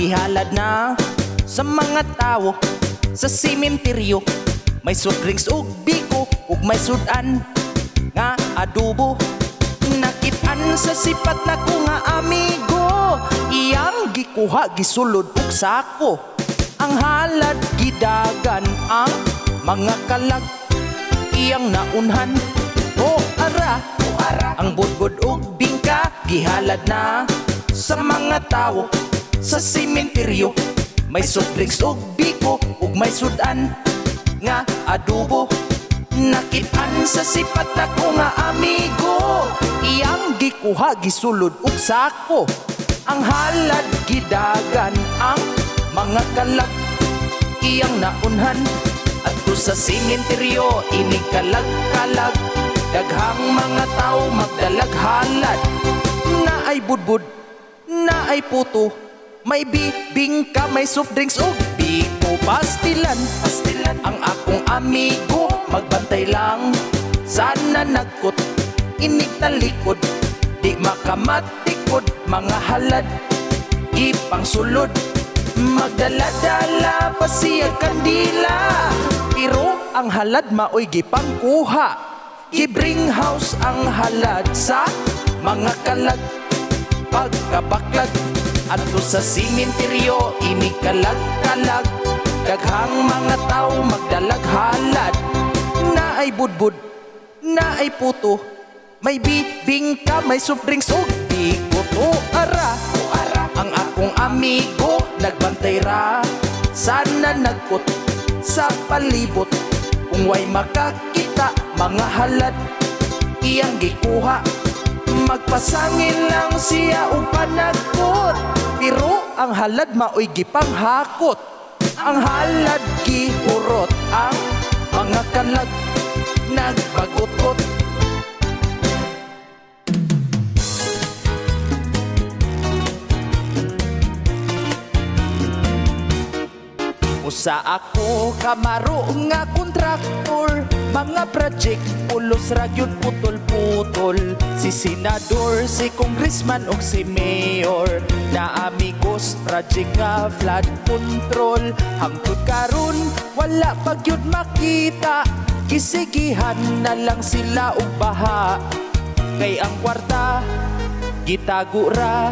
gihalad na sa mga tao sa sementeryo. May soft drinks ug biko ug may sudan nga adobo. Nakit-an sa sipat na ko nga amigo, iyang gikuha gisulod ug sako. Ang halad gidagan ang mga kalag, iyang naunhan o ara. Ang budbud ug bingka gihalad na sa mga tao sa sementeryo. May soft drinks ug biko ug may sudan nga adobo. Nakit-an sa sipat na ko nga amigo, iyang gikuha gisulod ug sako. Ang halad gidagan ang mga kalag, iyang naunhan adto sa sementeryo. Ini kalag-kalag, daghang mga tao magdalag halad. Naay budbud, naay puto, may bibingka, may soft drinks ug biko. Pastilan ang akong amigo, magbantay lang sana nagkot. Inig talikod, di makamatikod, mga halad ipang sulod. Magdala-dala pa siya kandila, pero ang halad maoy gipangkuha. Gibring house ang halad sa mga kalag. Pagkabaklag adto sa sementeryo, ini kalag-kalag, daghang mga tao magdalag halad. Naay budbud, naay puto, may bibingka, may soft drinks ug biko. O ara, ang akong amigo, nagbantay ra sana nagkot sa palibot. Kung way makakita mga halad, iyang gikuha. Magpasangin lang siya o panagkot, pero ang halad maoy gipanghakot. Ang halad gihurot, ang mga kalag nagbagutot. Usa ako kamaro nga kontraktor, mga project pulos ragyod putol-putol. Si senador, si congressman ug si mayor, na amigos project nga flood control. Hangtod karon wala pa gyud makita, kisigihan na lang sila og baha. Kay ang kwarta gitago ra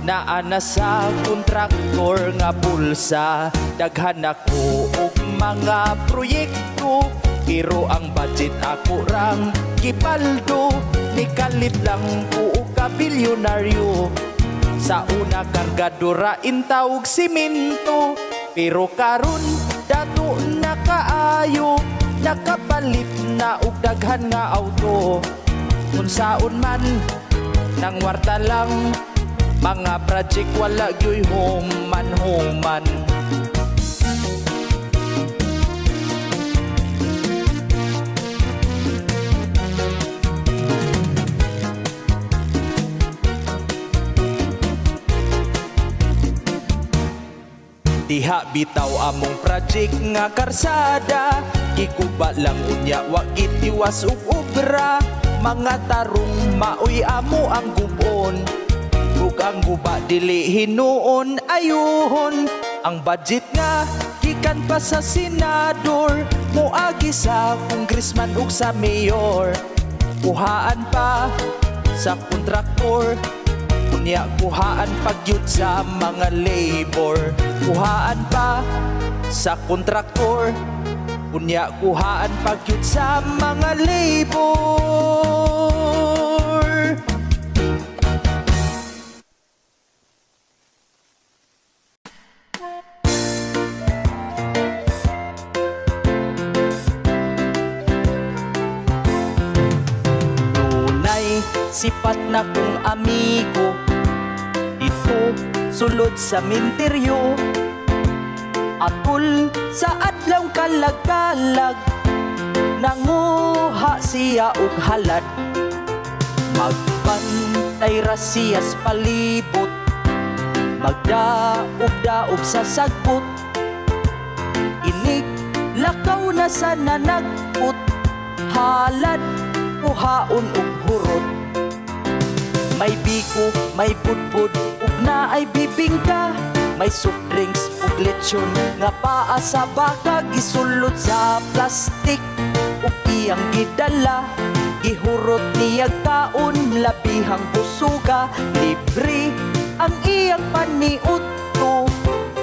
naa na sa kontraktor nga bulsa. Daghan ako og mga proyekto, pero ang budget ako rang kipaldo. Nikalit lang ko og kabilyonaryo, sa una kargadora intawog simento. Pero karon dato na kaayo, nakapalit na og daghan nga auto. Unsaon man nang warta lang, mga project wala gyoy human-human. Diha bitaw among project nga karsada, gikuba lang unya wa gitiwas ug obra. Mga tarong maoy amo ang gubon, ug ang guba dili hinuon ayuhon. Ang budget nga gikan pa sa senador, moagi sa congressman ug sa mayor. Kuhaan pa sa kontraktor, unya kuhaan pagyud sa mga labor. Kuhaan pa sa kontraktor, unya kuhaan pagyud sa mga labor. Sipat na kong amigo dito sulod sa sementeryo, atul sa adlaw kalag-kalag, nanguha siya og halad. Magbantay ra siya sa palibot, magdaog-daog sa sagbot. Inig lakaw na sa nanagput, halad kuhaon og hurot. May biko, may budbud, ug naay bibingka, may soft drinks ug lechon nga paa sa baka gisulod sa plastik ug iyang gidala. Gihurot niyag taon, labihang busuga, libre ang iyang paniudto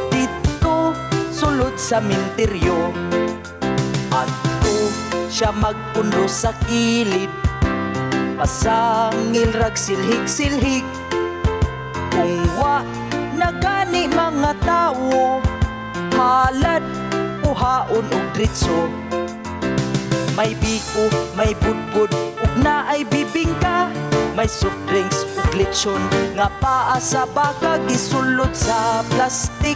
dito sulod sa minteryo. Adto siya magpundo sa kilid, pasangil rag silhig-silhig. Kung wa na gani mga tawo, halad uhaon ug dritso. May biko, may budbud, ug naay bibingka, may soft drinks ug lechon nga paa sa baka gisulod sa plastik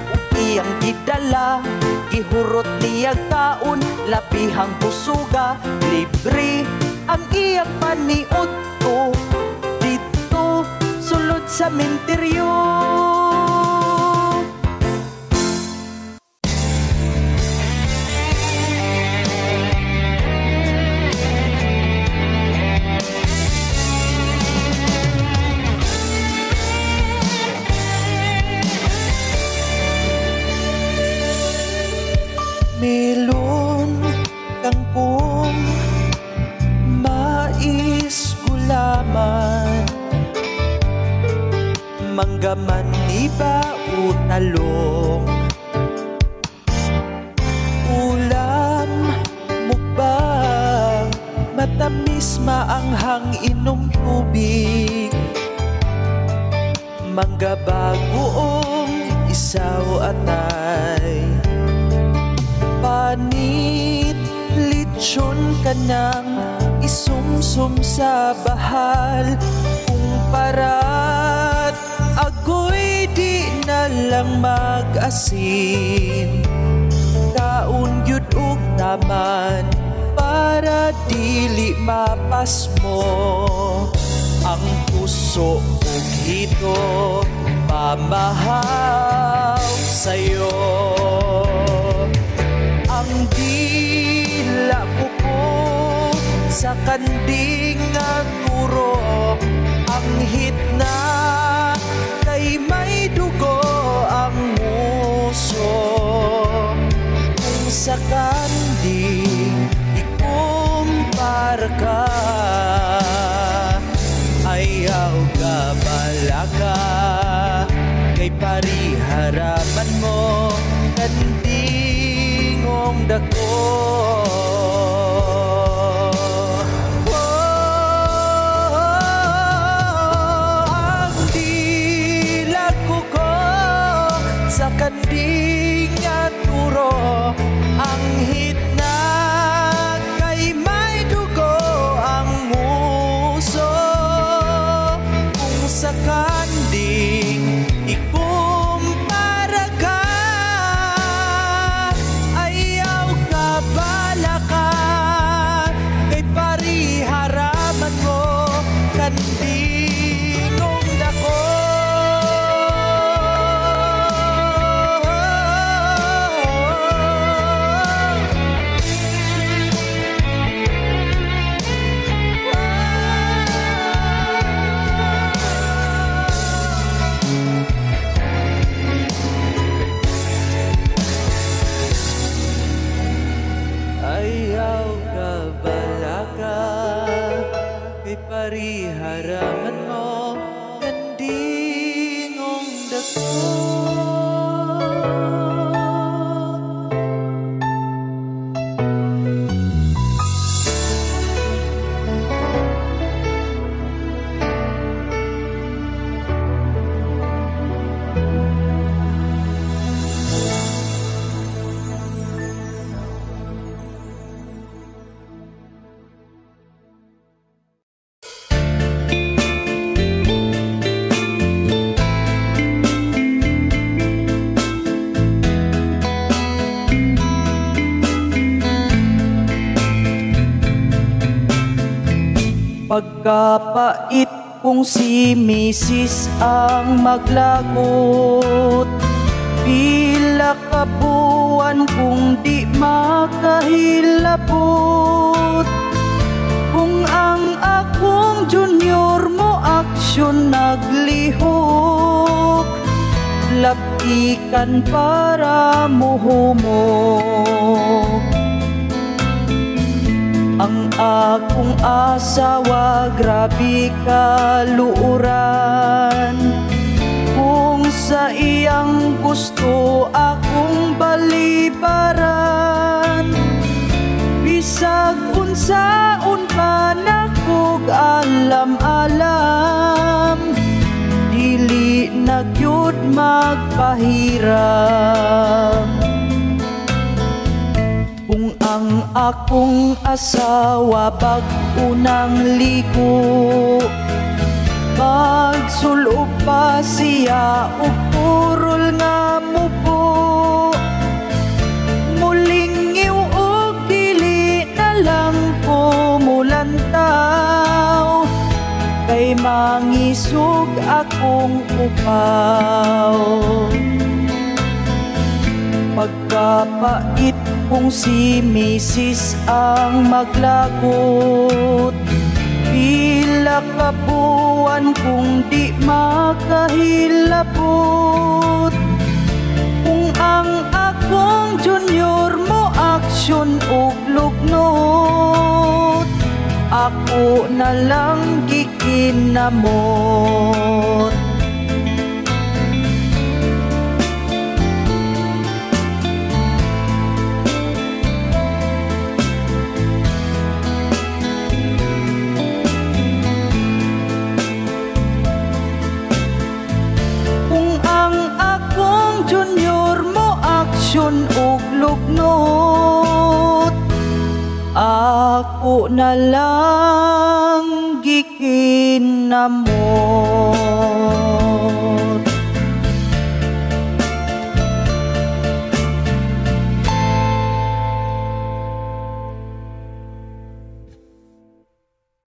ug iyang gidala. Gihurot niyag taon, labihang busuga, libre ang iyang paniudto dito sulod sa minteryo. Melon, kangkong, mais, gulaman, mangga, maniba, o talong. Ulam, mukbang, matamis, maanghang, inom tubig. Mangga, bagoong, isaw, atay. Panit, lechon, kanang isumsum sa bahal. Kung parat, agoy di na lang mag-asin. Kaun yun ug taman para dili mapasmo. Ang puso ug hito pamahaw sa'yo. Ang dila ko sa kanding nga turo, ang hitna kay may dugo ang muso. Kung sa kanding ikumpara ka, ayaw ka balaka, kay pariharaman mo kandingong dako. Ang dilag ko sa kanding at turo, ang hitna kay may dugo ang muso. Kung sa kanding ikumpara ka, ayaw ka balaka, kay pariharaman mo kandingong dako. Ayaw ka balaka, kay pariharaman mo kandingong dako. Pagkapait kung si Mrs. ang maglagot, pila ka buwan kung di makahilabot. Kung ang akong junior mo aksyon naglihok, gikan para muhumog. Ang akong asawa grabe kaluuran, kung sa iyang gusto akong balibaran. Bisag unsaon pa nakog alam-alam, dili na gyud magpahiram. Kung ang akong asawa bag-o nang ligo, magsulog pa siya og purol nga mubo. Mulingiw og dili na lang kumulantaw, kay mangisog akong upaw. Pagkapait kung si Mrs. ang maglagot, pila ka buwan kung di makahilabot. Kung ang akong junior mo aksyon ug lugnot, ako na lang gikinamot. Og lugnot, ako na lang gikinamot.